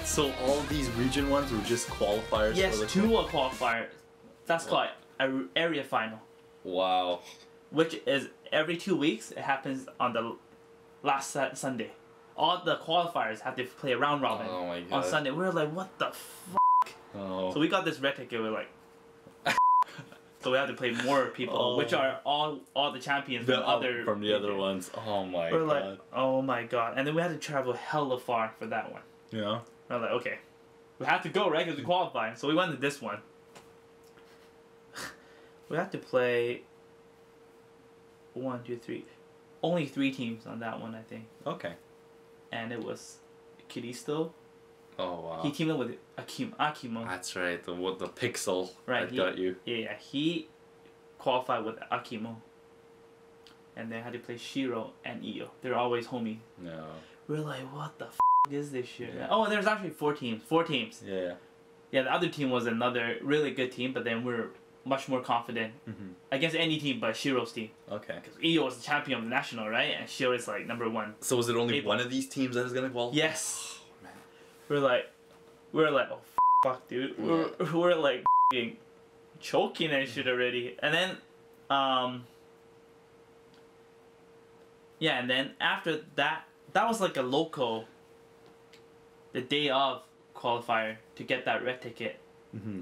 So all these region ones were just qualifiers? Yes, for the 2 are qualifiers. That's called area final. Wow. Which is every 2 weeks. It happens on the last Sunday. All the qualifiers have to play a round robin on Sunday. We're like, what the fuck? Oh. So we got this red ticket. We're like, so we have to play more people, which are all the champions from the other ones. Oh my god. We're like, oh my god. And then we had to travel hella far for that one. Yeah. We're like, okay, we have to go, right? Because we qualified. So we went to this one. We have to play 1, 2, 3. Only 3 teams on that one, I think. Okay. And it was Kiristo. Oh wow. He teamed up with Akimo. That's right. The pixel that got you. Yeah, he qualified with Akimo. And they had to play Shiro and Io. They're always homies. No. We're like, what the f is this shit? Yeah. Oh, and there's actually 4 teams. 4 teams. Yeah. Yeah, the other team was another really good team, but then we're much more confident against any team but Shiro's team. Okay. Because Io was the champion of the national, right? And Shiro is like #1. So was it only one of these teams that is gonna qualify? Yes. Oh, man. We're like, oh fuck, dude. We're like choking and shit already. And then, yeah, and then after that was like a local. The day of qualifier to get that red ticket.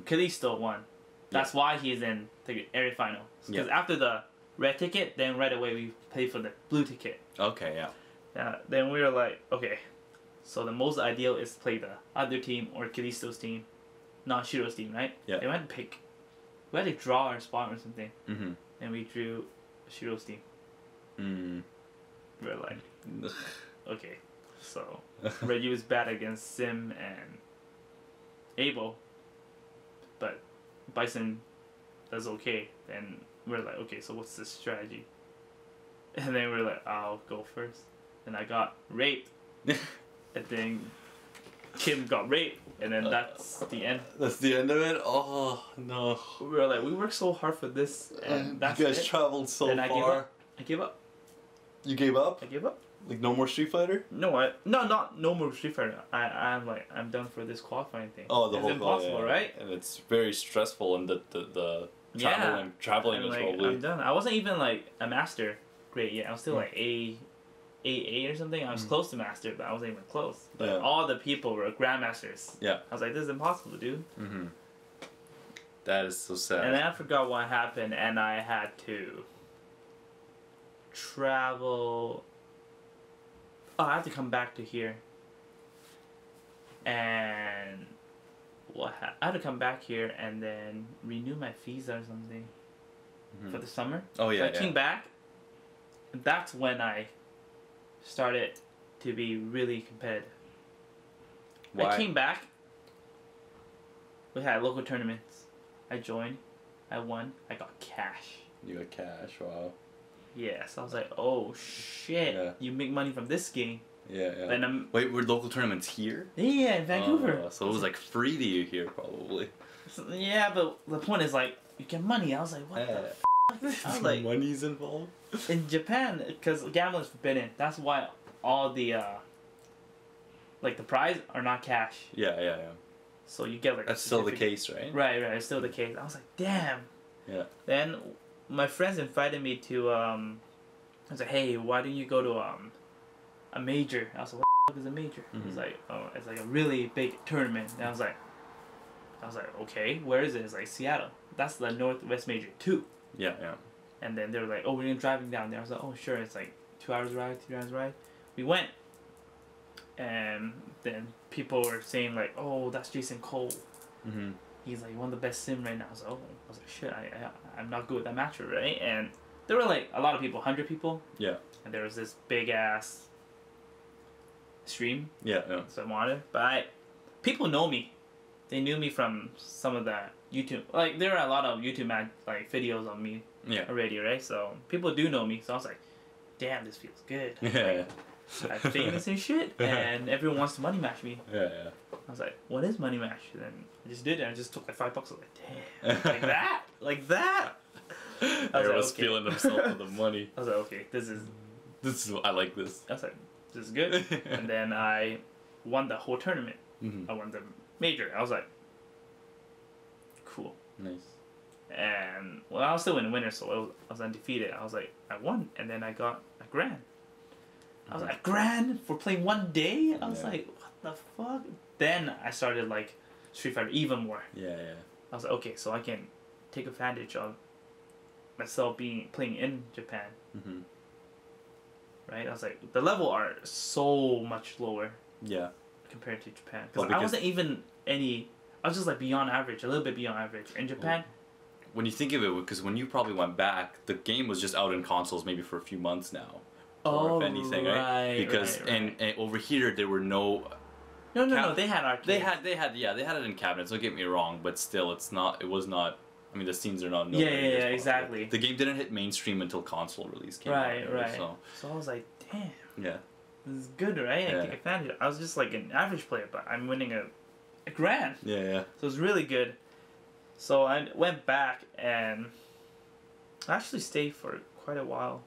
Kalisto won. That's why he's in the area final. Because after the red ticket, then right away we pay for the blue ticket. Okay, yeah. Then we were like, okay, so the most ideal is to play the other team or Kalisto's team, not Shiro's team, right? Yeah. They went to pick. We had to draw our spot or something. And we drew Shiro's team. We were like, okay, so Ryu is bad against Sim and Abel, but Bison does okay. Then we're like, okay, so what's the strategy? And then we're like, I'll go first. And I got raped. And then Kim got raped. And then that's the end. That's the end of it? Oh, no. We were like, we worked so hard for this. And that's you guys traveled so far. I gave up. You gave up? I gave up. Like no more Street Fighter? No, no more Street Fighter. I'm like, I'm done for this qualifying thing. Oh, the it's whole impossible, right? And it's very stressful, and the traveling is like, probably. I'm done. I wasn't even like a master grade yet. I was still like A or something. I was close to master, but I wasn't even close. But all the people were grandmasters. Yeah. I was like, this is impossible, dude. That is so sad. And then I forgot what happened, and I had to travel. Oh, I have to come back to here. And I had to come back here and then renew my visa or something for the summer. Oh yeah. So I came back. And that's when I started to be really competitive. Why? I came back. We had local tournaments. I joined. I won. I got cash. You got cash. Wow. Yeah, so I was like, oh shit, you make money from this game. Yeah. And wait, were local tournaments here? Yeah, in Vancouver. So it was like free to you here, probably. So, yeah, but the point is like, you get money. I was like, what the f***? I was like, money's involved? In Japan, because gambling is forbidden, that's why all the, like the prize are not cash. Yeah. So you get like that's still the case, right? Right, it's still the case. I was like, damn. Yeah. Then my friends invited me to I was like, hey, why don't you go to a major? I was like, what the fuck is a major? It's like, oh, it's like a really big tournament. And I was like, okay, where is it? It's like Seattle. That's the Northwest Major 2. Yeah. And then they were like, oh, we're driving down there. I was like, oh, sure. It's like 2 hours ride, 3 hours ride. We went. And then people were saying like, oh, that's Jason Cole. He's like one of the best sim right now. I was like, shit, I'm not good with that matchup, right? And there were like a lot of people, 100 people. Yeah. And there was this big ass stream. Yeah. So I wanted, but people know me. They knew me from some of the YouTube. Like there are a lot of YouTube like videos on me already, right? So people do know me. So I was like, damn, this feels good. Yeah. I'm famous and shit, and everyone wants to money match me. Yeah. I was like, what is money match? And then I just did it. I just took like $5. I was like, damn, like that. Everyone's feeling themselves for the money. I was like, okay, this is. I like this. I was like, this is good. And then I won the whole tournament. I won the major. I was like, cool. Nice. And well, I was still in the winner, so I was undefeated. I was like, I won, and then I got a grand. I was like, a grand for playing one day? I was like, what the fuck? Then I started like Street Fighter even more. Yeah. I was like, okay, so I can take advantage of myself playing in Japan. Right? I was like, the level are so much lower. Yeah. Compared to Japan, because I wasn't even I was just like beyond average, a little bit beyond average. In Japan, when you think of it, because when you probably went back, the game was just out in consoles maybe for a few months now. Oh, or if anything, right? Because and over here there were no. No, they had arcades. They had it in cabinets. Don't get me wrong, but still, it was not. I mean, the scenes are not. Yeah, exactly. The game didn't hit mainstream until console release came out. Right. So I was like, damn. Yeah. This is good, right? I take advantage. I was just like an average player, but I'm winning a grand. Yeah. So it was really good. So I went back and I actually stayed for quite a while.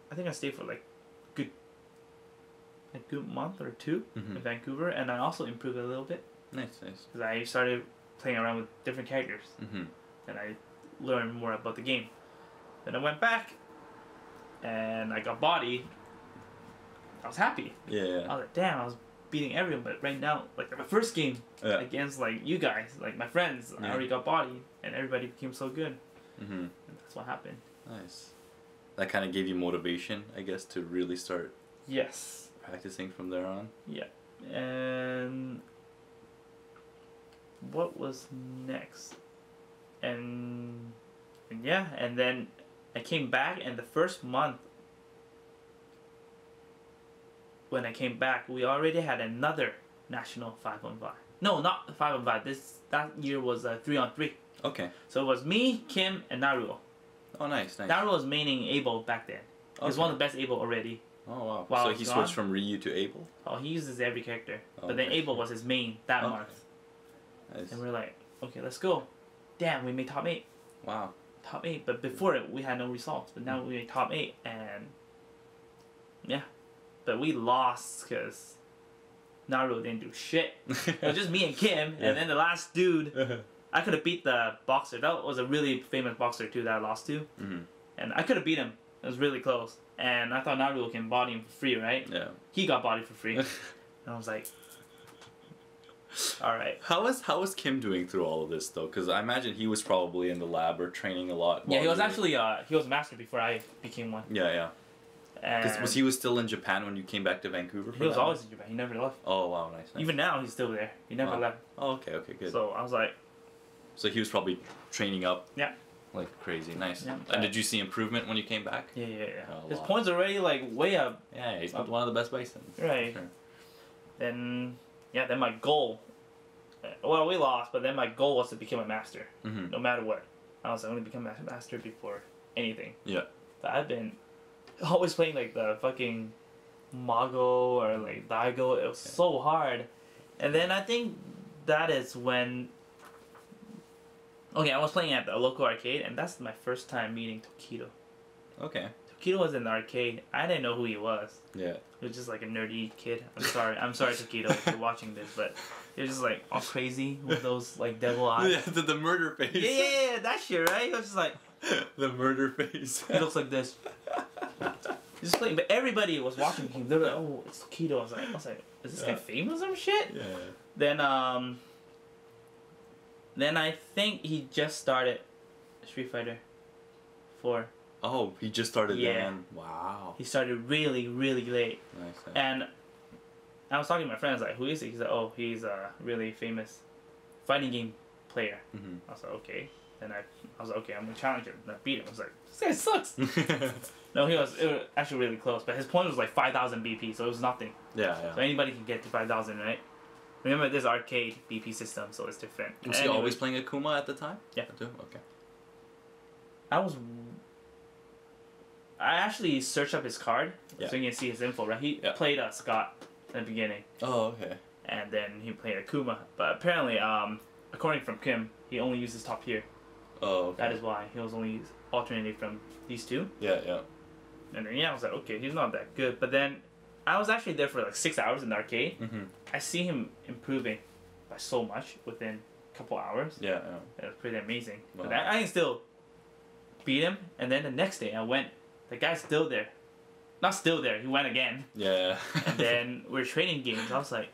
I think I stayed for like a good month or two in Vancouver, and I also improved a little bit. Nice. Because I started playing around with different characters, and I learned more about the game. Then I went back, and I got body. I was happy. Yeah. I was like, damn, I was beating everyone, but right now, like my first game against like you guys, like my friends, I already got body, and everybody became so good. And that's what happened. Nice. That kind of gave you motivation, I guess, to really start. Yes. Practicing from there on. Yeah. And what was next? And then I came back, and the first month when I came back, we already had another national 5-on-5. No, not 5-on-5. That year was 3-on-3. Okay. So it was me, Kim, and Naruto. Oh, nice. Naruto was maining Abel back then. He was one of the best Abel already. Oh, wow. So he switched from Ryu to Abel? Oh, he uses every character. But then Abel was his main that month. Nice. And we're like, okay, let's go. Damn, we made top 8. Wow. Top 8. But before it, we had no results. But now we made top 8. And yeah. But we lost because Naruto didn't do shit. It was just me and Kim. And then the last dude, I could have beat the boxer. That was a really famous boxer too that I lost to. And I could have beat him. It was really close. And I thought Naruto can body him for free, right? Yeah. He got body for free. And I was like, all right. How was Kim doing through all of this though? Because I imagine he was probably in the lab or training a lot. Yeah, he was actually he was a master before I became one. Yeah. Because he was still in Japan when you came back to Vancouver? He was always in Japan. He never left. Oh, wow. Nice. Even now, he's still there. He never left. Oh, okay, good. So I was like... So he was probably training up? Yeah. Like crazy. Nice. Yeah. And did you see improvement when you came back? Yeah. His points are already like way up. Yeah, he's one of the best bisons. Right. Sure. Then my goal... Well, we lost, but then my goal was to become a master. No matter what. I was going to become a master before anything. Yeah. But I've been... always playing like the fucking Mago or like Daigo. It was so hard. And then I think that is when... Okay, I was playing at the local arcade, and that's my first time meeting Tokido. Okay. Tokido was in the arcade. I didn't know who he was. Yeah. He was just like a nerdy kid. I'm sorry Tokido, if you're watching this, but he was just like all crazy with those like devil eyes. Yeah, the murder face. Yeah, that shit, right? He was just like... the murder face. He looks like this. Just playing, but everybody was watching him. They were like, "Oh, it's Tokido." I was like, "Is this guy famous or shit?" Yeah. Then I think he just started Street Fighter 4. Oh, he just started then. Wow. He started really, really late. Nice. And I was talking to my friends like, "Who is he?" He's like, "Oh, he's a really famous fighting game player." I was like, "Okay." Then I was like, "Okay, I'm gonna challenge him." And I beat him. I was like, "This guy sucks." No, it was actually really close, but his point was like 5,000 BP, so it was nothing. Yeah. So anybody can get to 5,000, right? Remember, this arcade BP system, so it's different. Was he always playing Akuma at the time? Yeah. Okay. I actually searched up his card, so you can see his info, right? He played Scott in the beginning. Oh, okay. And then he played Akuma, but apparently, according from Kim, he only uses top tier. Oh, okay. That is why he was only alternating from these two. Yeah. And then I was like, okay, he's not that good. But then I was actually there for like 6 hours in the arcade. Mm-hmm. I see him improving by so much within a couple hours. Yeah. It was pretty amazing. Wow. But I can still beat him. And then the next day I went. The guy's still there. Not still there. He went again. Yeah. And then we're trading games. I was like,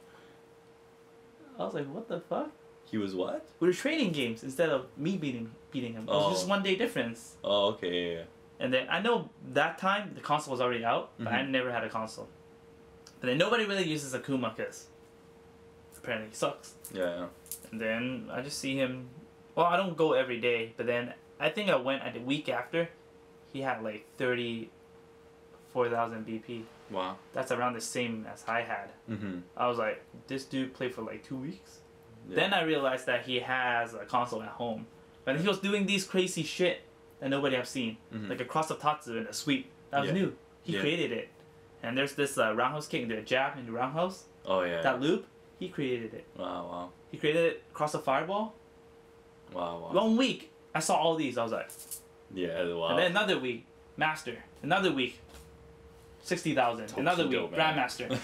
what the fuck? He was what? We were trading games instead of me beating him. It was just 1 day difference. Oh, okay. Yeah. And then I know that time the console was already out, but I never had a console. But then nobody really uses Akuma because apparently he sucks. Yeah. And then I just see him. Well, I don't go every day, but then I think I went the week after. He had like 34,000 BP. Wow. That's around the same as I had. Mm-hmm. I was like, this dude played for like 2 weeks. Yeah. Then I realized that he has a console at home. But he was doing these crazy shit that nobody have seen. Like a cross of Tatsu and a sweep. That was new. He created it. And there's this roundhouse kick, the jab in the roundhouse. Oh, yeah. That loop, he created it. Wow. He created it, cross of fireball. Wow. 1 week, I saw all these. I was like, Yeah, wow. and then another week, master. Another week, 60,000. Another week, Tokido, man. grandmaster.